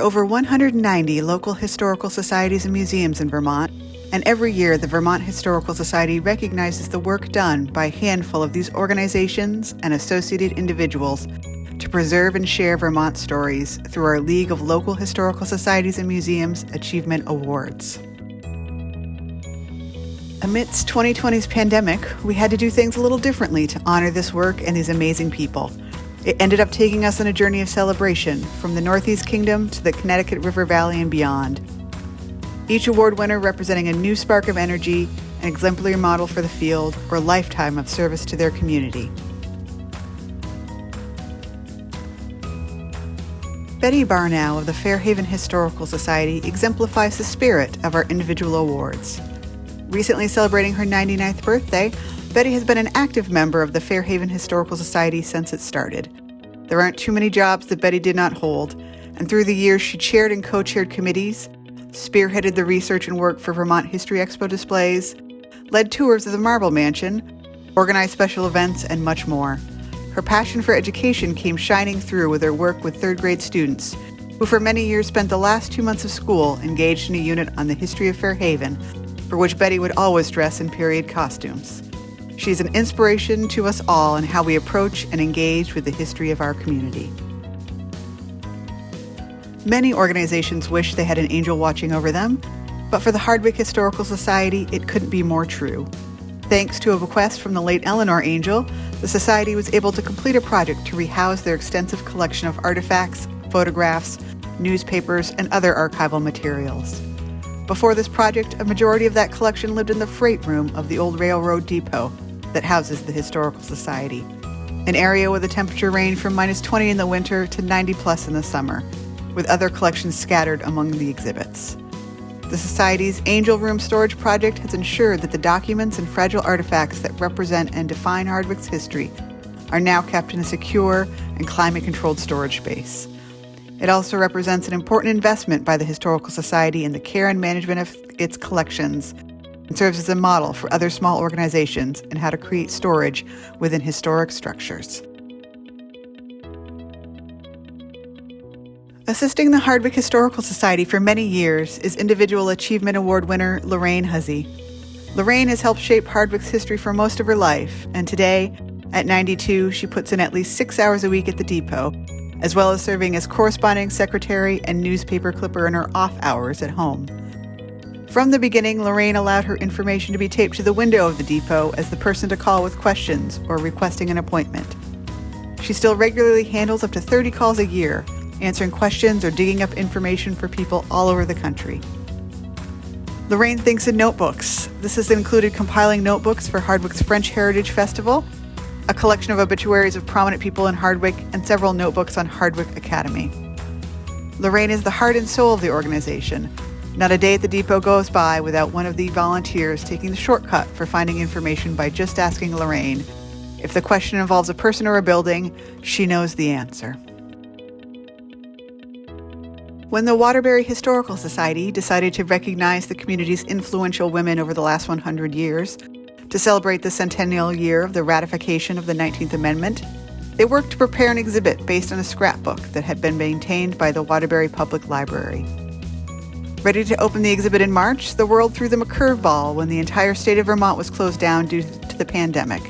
over 190 local historical societies and museums in Vermont, and every year the Vermont Historical Society recognizes the work done by a handful of these organizations and associated individuals to preserve and share Vermont stories through our League of Local Historical Societies and Museums Achievement Awards. Amidst 2020's pandemic, we had to do things a little differently to honor this work and these amazing people. It ended up taking us on a journey of celebration, from the Northeast Kingdom to the Connecticut River Valley and beyond. Each award winner representing a new spark of energy, an exemplary model for the field, or a lifetime of service to their community. Betty Barnouw of the Fairhaven Historical Society exemplifies the spirit of our individual awards. Recently celebrating her 99th birthday, Betty has been an active member of the Fairhaven Historical Society since it started. There aren't too many jobs that Betty did not hold, and through the years she chaired and co-chaired committees, spearheaded the research and work for Vermont History Expo displays, led tours of the Marble Mansion, organized special events, and much more. Her passion for education came shining through with her work with third-grade students, who for many years spent the last 2 months of school engaged in a unit on the history of Fairhaven, for which Betty would always dress in period costumes. She's an inspiration to us all in how we approach and engage with the history of our community. Many organizations wish they had an angel watching over them, but for the Hardwick Historical Society, it couldn't be more true. Thanks to a bequest from the late Eleanor Angell, the Society was able to complete a project to rehouse their extensive collection of artifacts, photographs, newspapers, and other archival materials. Before this project, a majority of that collection lived in the freight room of the old railroad depot that houses the Historical Society, an area where the temperature ranged from -20 in the winter to 90 plus in the summer, with other collections scattered among the exhibits. The Society's Angell Room Storage Project has ensured that the documents and fragile artifacts that represent and define Hardwick's history are now kept in a secure and climate-controlled storage space. It also represents an important investment by the Historical Society in the care and management of its collections, and serves as a model for other small organizations in how to create storage within historic structures. Assisting the Hardwick Historical Society for many years is Individual Achievement Award winner Lorraine Hussey. Lorraine has helped shape Hardwick's history for most of her life, and today, at 92, she puts in at least 6 hours a week at the depot, as well as serving as corresponding secretary and newspaper clipper in her off hours at home. From the beginning, Lorraine allowed her information to be taped to the window of the depot as the person to call with questions or requesting an appointment. She still regularly handles up to 30 calls a year, answering questions or digging up information for people all over the country. Lorraine thinks in notebooks. This has included compiling notebooks for Hardwick's French Heritage Festival, a collection of obituaries of prominent people in Hardwick, and several notebooks on Hardwick Academy. Lorraine is the heart and soul of the organization. Not a day at the depot goes by without one of the volunteers taking the shortcut for finding information by just asking Lorraine. If the question involves a person or a building, she knows the answer. When the Waterbury Historical Society decided to recognize the community's influential women over the last 100 years, to celebrate the centennial year of the ratification of the 19th Amendment, they worked to prepare an exhibit based on a scrapbook that had been maintained by the Waterbury Public Library. Ready to open the exhibit in March, the world threw them a curveball when the entire state of Vermont was closed down due to the pandemic.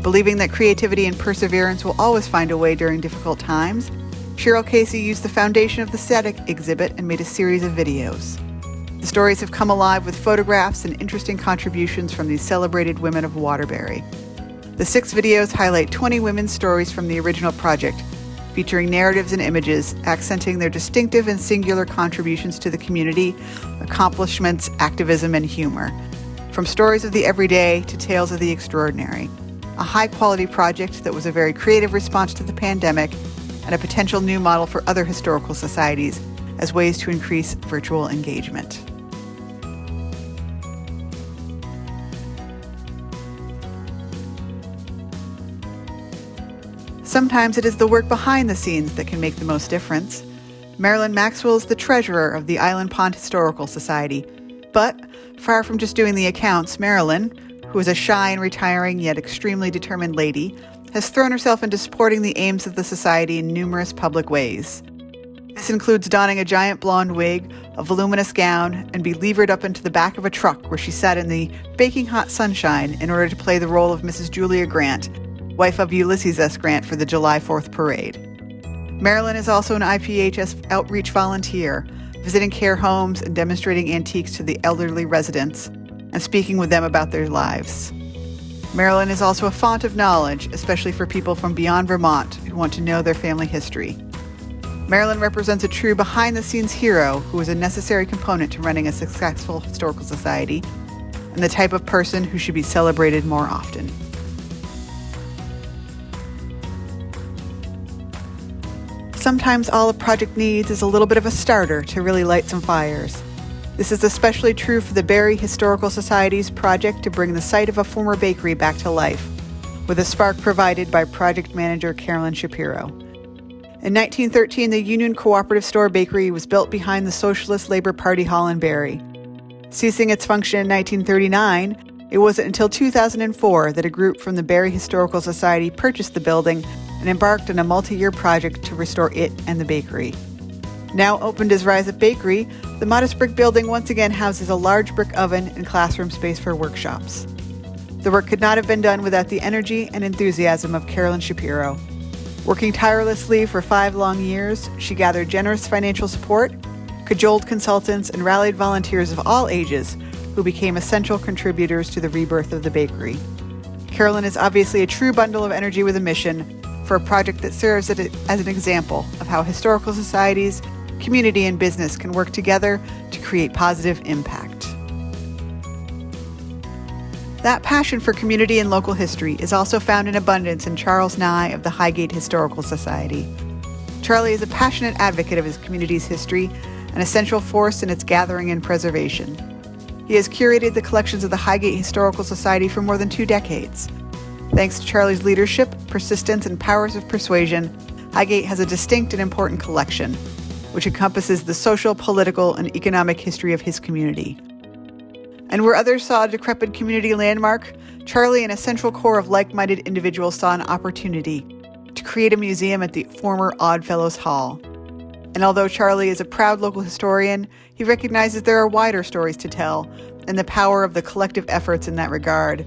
Believing that creativity and perseverance will always find a way during difficult times, Cheryl Casey used the foundation of the static exhibit and made a series of videos. The stories have come alive with photographs and interesting contributions from these celebrated women of Waterbury. The 6 videos highlight 20 women's stories from the original project, featuring narratives and images accenting their distinctive and singular contributions to the community, accomplishments, activism, and humor. From stories of the everyday to tales of the extraordinary. A high-quality project that was a very creative response to the pandemic and a potential new model for other historical societies as ways to increase virtual engagement. Sometimes it is the work behind the scenes that can make the most difference. Marilyn Maxwell is the treasurer of the Island Pond Historical Society. But, far from just doing the accounts, Marilyn, who is a shy and retiring yet extremely determined lady, has thrown herself into supporting the aims of the Society in numerous public ways. This includes donning a giant blonde wig, a voluminous gown, and be levered up into the back of a truck where she sat in the baking hot sunshine in order to play the role of Mrs. Julia Grant, wife of Ulysses S. Grant for the July 4th parade. Marilyn is also an IPHS outreach volunteer, visiting care homes and demonstrating antiques to the elderly residents and speaking with them about their lives. Marilyn is also a font of knowledge, especially for people from beyond Vermont who want to know their family history. Marilyn represents a true behind-the-scenes hero who is a necessary component to running a successful historical society and the type of person who should be celebrated more often. Sometimes all a project needs is a little bit of a starter to really light some fires. This is especially true for the Barrie Historical Society's project to bring the site of a former bakery back to life, with a spark provided by project manager Carolyn Shapiro. In 1913, the Union Cooperative Store Bakery was built behind the Socialist Labor Party Hall in Barrie. Ceasing its function in 1939, it wasn't until 2004 that a group from the Barrie Historical Society purchased the building and embarked on a multi-year project to restore it and the bakery. Now opened as Rise Up Bakery, the modest brick building once again houses a large brick oven and classroom space for workshops. The work could not have been done without the energy and enthusiasm of Carolyn Shapiro. Working tirelessly for 5 long years, she gathered generous financial support, cajoled consultants, and rallied volunteers of all ages who became essential contributors to the rebirth of the bakery. Carolyn is obviously a true bundle of energy with a mission for a project that serves as an example of how historical societies, community, and business can work together to create positive impact. That passion for community and local history is also found in abundance in Charles Nye of the Highgate Historical Society. Charlie is a passionate advocate of his community's history, an essential force in its gathering and preservation. He has curated the collections of the Highgate Historical Society for more than 2 decades. Thanks to Charlie's leadership, persistence, and powers of persuasion, Highgate has a distinct and important collection, which encompasses the social, political, and economic history of his community. And where others saw a decrepit community landmark, Charlie and a central core of like-minded individuals saw an opportunity to create a museum at the former Oddfellows Hall. And although Charlie is a proud local historian, he recognizes there are wider stories to tell and the power of the collective efforts in that regard.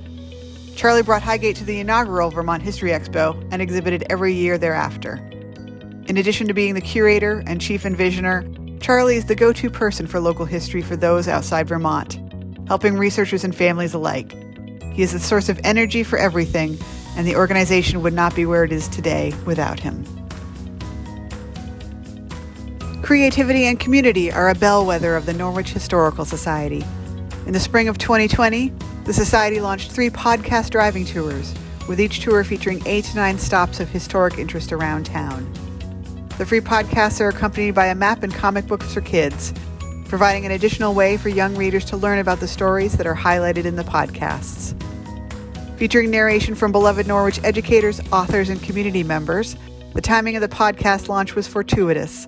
Charlie brought Highgate to the inaugural Vermont History Expo and exhibited every year thereafter. In addition to being the curator and chief envisioner, Charlie is the go-to person for local history for those outside Vermont, helping researchers and families alike. He is the source of energy for everything, and the organization would not be where it is today without him. Creativity and community are a bellwether of the Norwich Historical Society. In the spring of 2020, the Society launched 3 podcast driving tours, with each tour featuring 8 to 9 stops of historic interest around town. The free podcasts are accompanied by a map and comic books for kids, providing an additional way for young readers to learn about the stories that are highlighted in the podcasts. Featuring narration from beloved Norwich educators, authors, and community members, the timing of the podcast launch was fortuitous.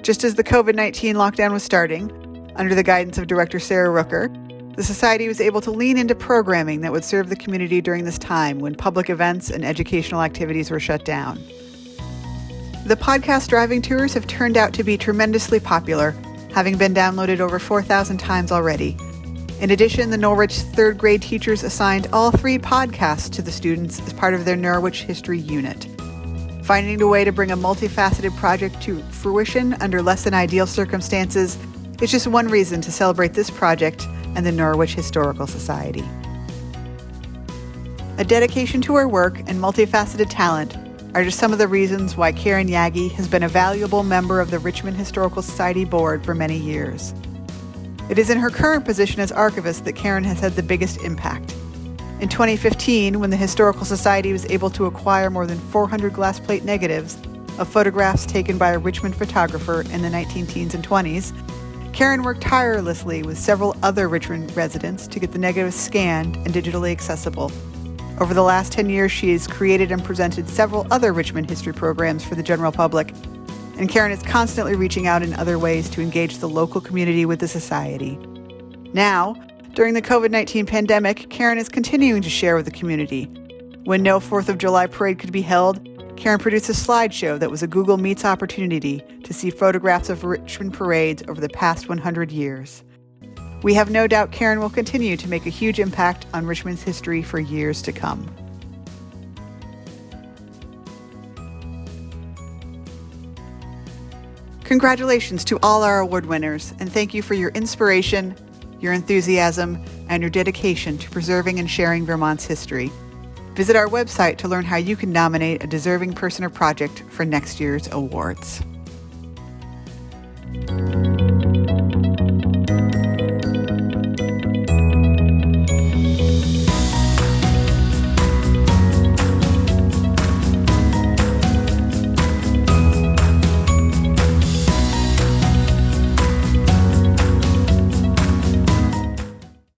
Just as the COVID-19 lockdown was starting, under the guidance of Director Sarah Rooker, the Society was able to lean into programming that would serve the community during this time when public events and educational activities were shut down. The podcast driving tours have turned out to be tremendously popular, having been downloaded over 4,000 times already. In addition, the Norwich 3rd grade teachers assigned all 3 podcasts to the students as part of their Norwich History Unit. Finding a way to bring a multifaceted project to fruition under less than ideal circumstances is just one reason to celebrate this project and the Norwich Historical Society. A dedication to her work and multifaceted talent are just some of the reasons why Karen Yaggy has been a valuable member of the Richmond Historical Society Board for many years. It is in her current position as archivist that Karen has had the biggest impact. In 2015, when the Historical Society was able to acquire more than 400 glass plate negatives of photographs taken by a Richmond photographer in the 1910s and 20s, Karen worked tirelessly with several other Richmond residents to get the negatives scanned and digitally accessible. Over the last 10 years, she has created and presented several other Richmond history programs for the general public, and Karen is constantly reaching out in other ways to engage the local community with the Society. Now, during the COVID-19 pandemic, Karen is continuing to share with the community. When no 4th of July parade could be held, Karen produced a slideshow that was a Google Meets opportunity to see photographs of Richmond parades over the past 100 years. We have no doubt Karen will continue to make a huge impact on Richmond's history for years to come. Congratulations to all our award winners, and thank you for your inspiration, your enthusiasm, and your dedication to preserving and sharing Vermont's history. Visit our website to learn how you can nominate a deserving person or project for next year's awards.